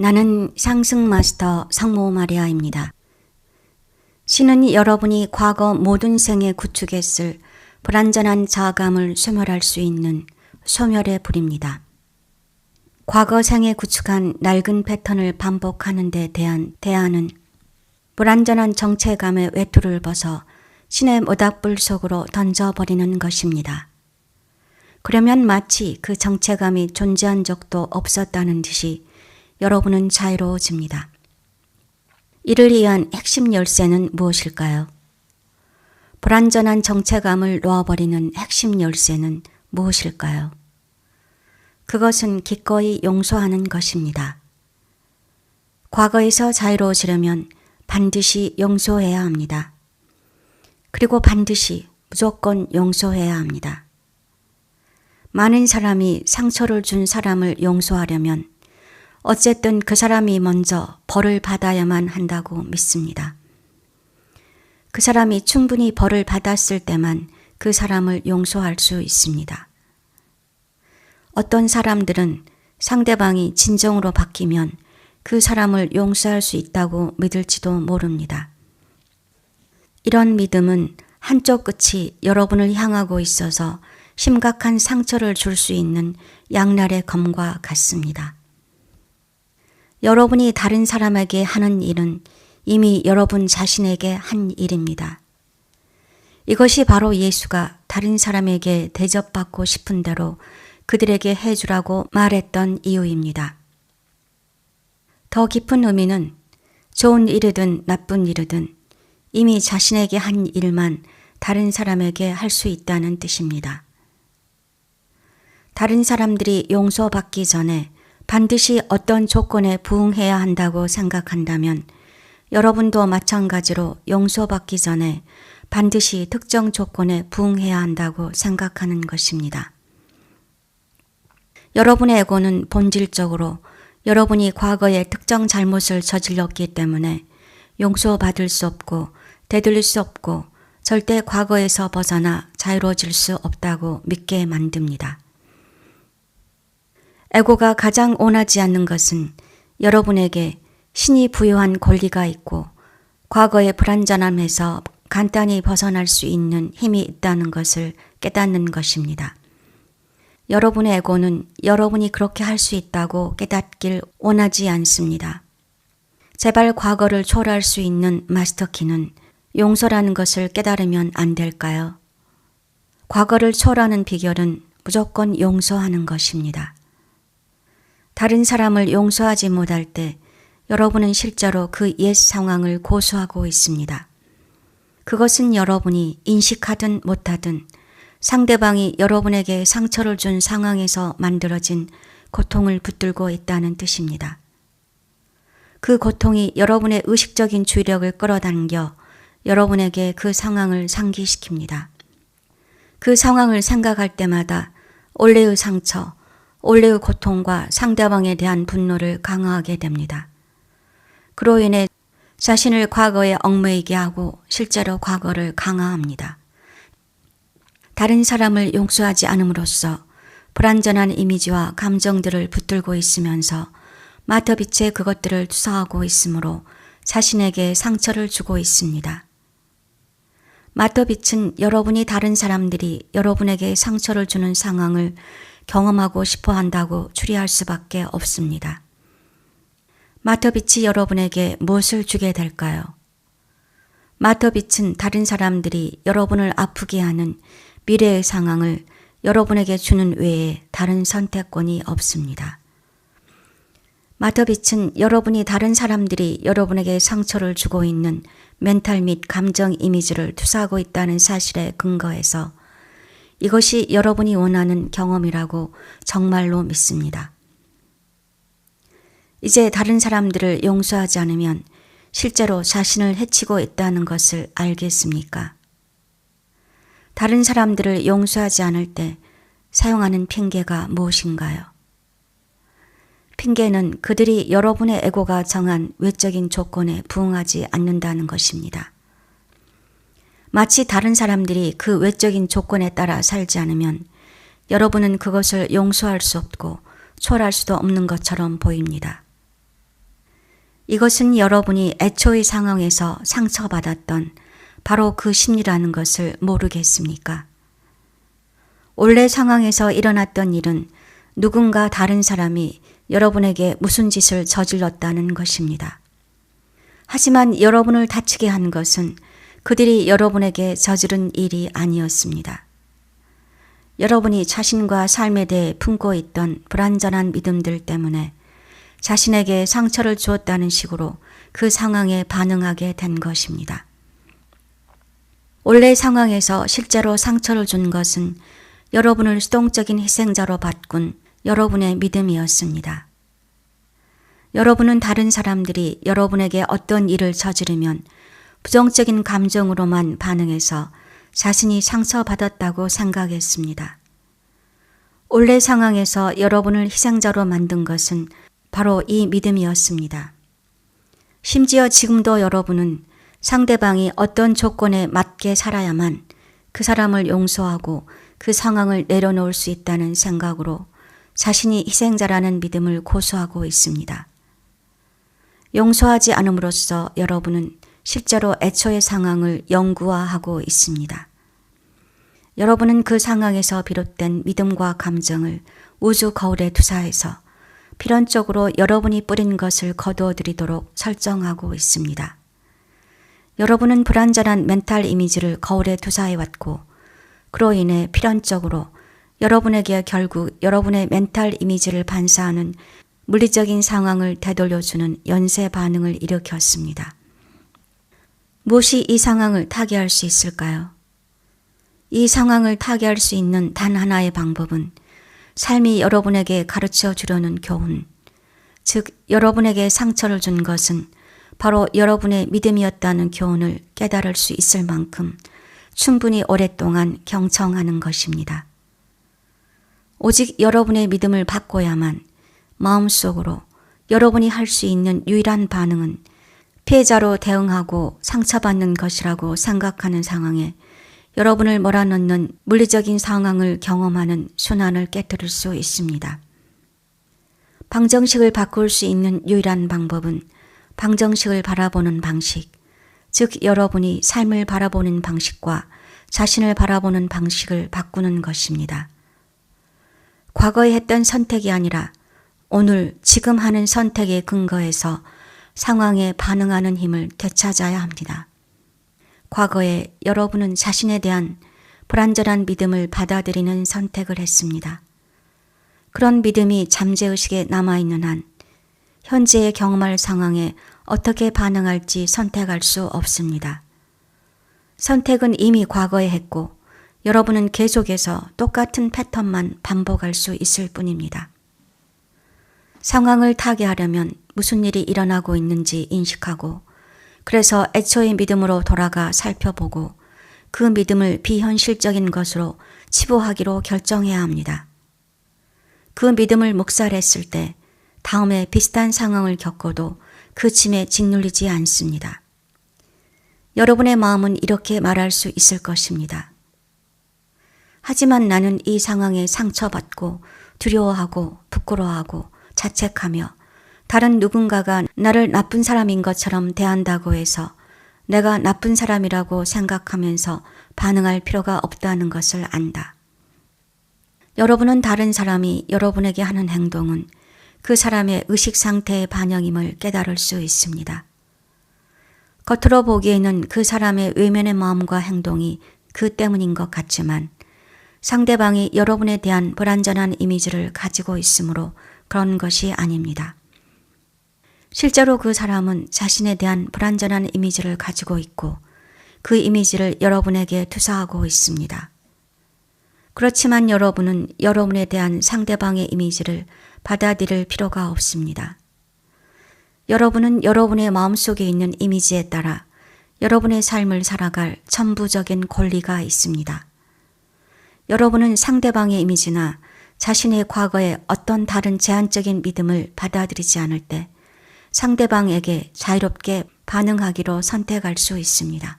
나는 상승 마스터 상모 마리아입니다. 신은 여러분이 과거 모든 생에 구축했을 불완전한 자아감을 소멸할 수 있는 소멸의 불입니다. 과거 생에 구축한 낡은 패턴을 반복하는 데 대한 대안은 불완전한 정체감의 외투를 벗어 신의 모닥불 속으로 던져버리는 것입니다. 그러면 마치 그 정체감이 존재한 적도 없었다는 듯이 여러분은 자유로워집니다. 이를 위한 핵심 열쇠는 무엇일까요? 불완전한 정체감을 놓아버리는 핵심 열쇠는 무엇일까요? 그것은 기꺼이 용서하는 것입니다. 과거에서 자유로워지려면 반드시 용서해야 합니다. 그리고 반드시 무조건 용서해야 합니다. 많은 사람이 상처를 준 사람을 용서하려면 어쨌든 그 사람이 먼저 벌을 받아야만 한다고 믿습니다. 그 사람이 충분히 벌을 받았을 때만 그 사람을 용서할 수 있습니다. 어떤 사람들은 상대방이 진정으로 바뀌면 그 사람을 용서할 수 있다고 믿을지도 모릅니다. 이런 믿음은 한쪽 끝이 여러분을 향하고 있어서 심각한 상처를 줄 수 있는 양날의 검과 같습니다. 여러분이 다른 사람에게 하는 일은 이미 여러분 자신에게 한 일입니다. 이것이 바로 예수가 다른 사람에게 대접받고 싶은 대로 그들에게 해주라고 말했던 이유입니다. 더 깊은 의미는 좋은 일이든 나쁜 일이든 이미 자신에게 한 일만 다른 사람에게 할 수 있다는 뜻입니다. 다른 사람들이 용서받기 전에 반드시 어떤 조건에 부응해야 한다고 생각한다면 여러분도 마찬가지로 용서받기 전에 반드시 특정 조건에 부응해야 한다고 생각하는 것입니다. 여러분의 에고는 본질적으로 여러분이 과거에 특정 잘못을 저질렀기 때문에 용서받을 수 없고 되돌릴 수 없고 절대 과거에서 벗어나 자유로워질 수 없다고 믿게 만듭니다. 에고가 가장 원하지 않는 것은 여러분에게 신이 부여한 권리가 있고 과거의 불완전함에서 간단히 벗어날 수 있는 힘이 있다는 것을 깨닫는 것입니다. 여러분의 에고는 여러분이 그렇게 할 수 있다고 깨닫길 원하지 않습니다. 제발 과거를 초월할 수 있는 마스터키는 용서라는 것을 깨달으면 안 될까요? 과거를 초월하는 비결은 무조건 용서하는 것입니다. 다른 사람을 용서하지 못할 때 여러분은 실제로 그 옛 상황을 고수하고 있습니다. 그것은 여러분이 인식하든 못하든 상대방이 여러분에게 상처를 준 상황에서 만들어진 고통을 붙들고 있다는 뜻입니다. 그 고통이 여러분의 의식적인 주의력을 끌어당겨 여러분에게 그 상황을 상기시킵니다. 그 상황을 생각할 때마다 원래의 상처, 원래의 고통과 상대방에 대한 분노를 강화하게 됩니다. 그로 인해 자신을 과거에 얽매이게 하고 실제로 과거를 강화합니다. 다른 사람을 용서하지 않음으로써 불완전한 이미지와 감정들을 붙들고 있으면서 마터빛에 그것들을 투사하고 있으므로 자신에게 상처를 주고 있습니다. 마터빛은 여러분이 다른 사람들이 여러분에게 상처를 주는 상황을 경험하고 싶어 한다고 추리할 수밖에 없습니다. 마터빛이 여러분에게 무엇을 주게 될까요? 마터빛은 다른 사람들이 여러분을 아프게 하는 미래의 상황을 여러분에게 주는 외에 다른 선택권이 없습니다. 마터빛은 여러분이 다른 사람들이 여러분에게 상처를 주고 있는 멘탈 및 감정 이미지를 투사하고 있다는 사실에 근거해서 이것이 여러분이 원하는 경험이라고 정말로 믿습니다. 이제 다른 사람들을 용서하지 않으면 실제로 자신을 해치고 있다는 것을 알겠습니까? 다른 사람들을 용서하지 않을 때 사용하는 핑계가 무엇인가요? 핑계는 그들이 여러분의 에고가 정한 외적인 조건에 부응하지 않는다는 것입니다. 마치 다른 사람들이 그 외적인 조건에 따라 살지 않으면 여러분은 그것을 용서할 수 없고 초월할 수도 없는 것처럼 보입니다. 이것은 여러분이 애초의 상황에서 상처받았던 바로 그 심리라는 것을 모르겠습니까? 원래 상황에서 일어났던 일은 누군가 다른 사람이 여러분에게 무슨 짓을 저질렀다는 것입니다. 하지만 여러분을 다치게 한 것은 그들이 여러분에게 저지른 일이 아니었습니다. 여러분이 자신과 삶에 대해 품고 있던 불완전한 믿음들 때문에 자신에게 상처를 주었다는 식으로 그 상황에 반응하게 된 것입니다. 원래 상황에서 실제로 상처를 준 것은 여러분을 수동적인 희생자로 바꾼 여러분의 믿음이었습니다. 여러분은 다른 사람들이 여러분에게 어떤 일을 저지르면 부정적인 감정으로만 반응해서 자신이 상처받았다고 생각했습니다. 원래 상황에서 여러분을 희생자로 만든 것은 바로 이 믿음이었습니다. 심지어 지금도 여러분은 상대방이 어떤 조건에 맞게 살아야만 그 사람을 용서하고 그 상황을 내려놓을 수 있다는 생각으로 자신이 희생자라는 믿음을 고수하고 있습니다. 용서하지 않음으로써 여러분은 실제로 애초의 상황을 영구화하고 있습니다. 여러분은 그 상황에서 비롯된 믿음과 감정을 우주 거울에 투사해서 필연적으로 여러분이 뿌린 것을 거두어들이도록 설정하고 있습니다. 여러분은 불완전한 멘탈 이미지를 거울에 투사해왔고 그로 인해 필연적으로 여러분에게 결국 여러분의 멘탈 이미지를 반사하는 물리적인 상황을 되돌려주는 연쇄 반응을 일으켰습니다. 무엇이 이 상황을 타개할 수 있을까요? 이 상황을 타개할 수 있는 단 하나의 방법은 삶이 여러분에게 가르쳐 주려는 교훈, 즉 여러분에게 상처를 준 것은 바로 여러분의 믿음이었다는 교훈을 깨달을 수 있을 만큼 충분히 오랫동안 경청하는 것입니다. 오직 여러분의 믿음을 바꿔야만 마음속으로 여러분이 할 수 있는 유일한 반응은 피해자로 대응하고 상처받는 것이라고 생각하는 상황에 여러분을 몰아넣는 물리적인 상황을 경험하는 순환을 깨뜨릴 수 있습니다. 방정식을 바꿀 수 있는 유일한 방법은 방정식을 바라보는 방식, 즉 여러분이 삶을 바라보는 방식과 자신을 바라보는 방식을 바꾸는 것입니다. 과거에 했던 선택이 아니라 오늘 지금 하는 선택에 근거해서 상황에 반응하는 힘을 되찾아야 합니다. 과거에 여러분은 자신에 대한 불완전한 믿음을 받아들이는 선택을 했습니다. 그런 믿음이 잠재의식에 남아있는 한 현재의 경험할 상황에 어떻게 반응할지 선택할 수 없습니다. 선택은 이미 과거에 했고 여러분은 계속해서 똑같은 패턴만 반복할 수 있을 뿐입니다. 상황을 타개하려면 무슨 일이 일어나고 있는지 인식하고 그래서 애초의 믿음으로 돌아가 살펴보고 그 믿음을 비현실적인 것으로 치부하기로 결정해야 합니다. 그 믿음을 묵살했을 때 다음에 비슷한 상황을 겪어도 그 짐에 짓눌리지 않습니다. 여러분의 마음은 이렇게 말할 수 있을 것입니다. 하지만 나는 이 상황에 상처받고 두려워하고 부끄러워하고 자책하며 다른 누군가가 나를 나쁜 사람인 것처럼 대한다고 해서 내가 나쁜 사람이라고 생각하면서 반응할 필요가 없다는 것을 안다. 여러분은 다른 사람이 여러분에게 하는 행동은 그 사람의 의식 상태의 반영임을 깨달을 수 있습니다. 겉으로 보기에는 그 사람의 외면의 마음과 행동이 그 때문인 것 같지만 상대방이 여러분에 대한 불완전한 이미지를 가지고 있으므로 그런 것이 아닙니다. 실제로 그 사람은 자신에 대한 불완전한 이미지를 가지고 있고 그 이미지를 여러분에게 투사하고 있습니다. 그렇지만 여러분은 여러분에 대한 상대방의 이미지를 받아들일 필요가 없습니다. 여러분은 여러분의 마음속에 있는 이미지에 따라 여러분의 삶을 살아갈 천부적인 권리가 있습니다. 여러분은 상대방의 이미지나 자신의 과거의 어떤 다른 제한적인 믿음을 받아들이지 않을 때 상대방에게 자유롭게 반응하기로 선택할 수 있습니다.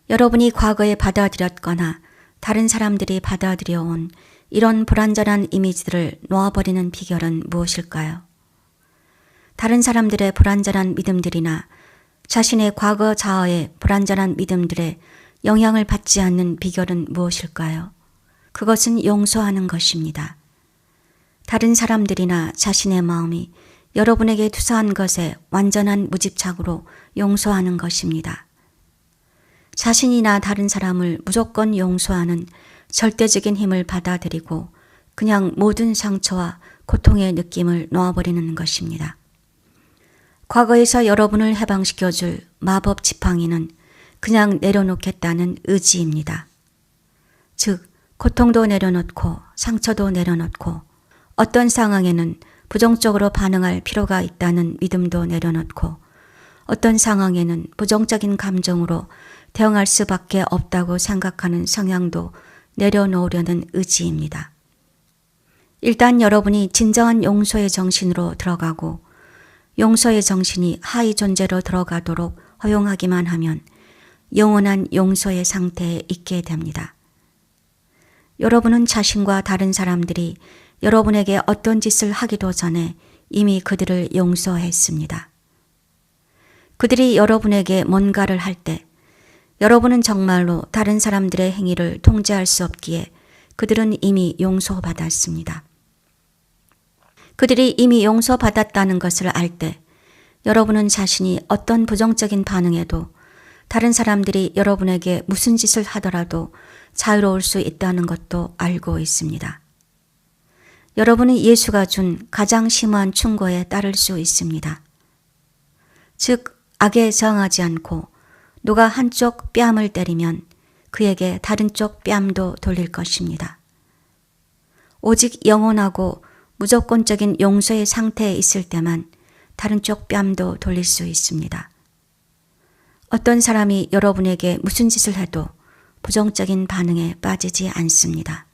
여러분이 과거에 받아들였거나 다른 사람들이 받아들여온 이런 불완전한 이미지들을 놓아버리는 비결은 무엇일까요? 다른 사람들의 불완전한 믿음들이나 자신의 과거 자아의 불완전한 믿음들에 영향을 받지 않는 비결은 무엇일까요? 그것은 용서하는 것입니다. 다른 사람들이나 자신의 마음이 여러분에게 투사한 것에 완전한 무집착으로 용서하는 것입니다. 자신이나 다른 사람을 무조건 용서하는 절대적인 힘을 받아들이고 그냥 모든 상처와 고통의 느낌을 놓아버리는 것입니다. 과거에서 여러분을 해방시켜줄 마법 지팡이는 그냥 내려놓겠다는 의지입니다. 즉, 고통도 내려놓고 상처도 내려놓고 어떤 상황에는 부정적으로 반응할 필요가 있다는 믿음도 내려놓고 어떤 상황에는 부정적인 감정으로 대응할 수밖에 없다고 생각하는 성향도 내려놓으려는 의지입니다. 일단 여러분이 진정한 용서의 정신으로 들어가고 용서의 정신이 하위 존재로 들어가도록 허용하기만 하면 영원한 용서의 상태에 있게 됩니다. 여러분은 자신과 다른 사람들이 여러분에게 어떤 짓을 하기도 전에 이미 그들을 용서했습니다. 그들이 여러분에게 뭔가를 할 때 여러분은 정말로 다른 사람들의 행위를 통제할 수 없기에 그들은 이미 용서받았습니다. 그들이 이미 용서받았다는 것을 알 때 여러분은 자신이 어떤 부정적인 반응에도 다른 사람들이 여러분에게 무슨 짓을 하더라도 자유로울 수 있다는 것도 알고 있습니다. 여러분은 예수가 준 가장 심한 충고에 따를 수 있습니다. 즉, 악에 저항하지 않고 누가 한쪽 뺨을 때리면 그에게 다른 쪽 뺨도 돌릴 것입니다. 오직 영원하고 무조건적인 용서의 상태에 있을 때만 다른 쪽 뺨도 돌릴 수 있습니다. 어떤 사람이 여러분에게 무슨 짓을 해도 부정적인 반응에 빠지지 않습니다.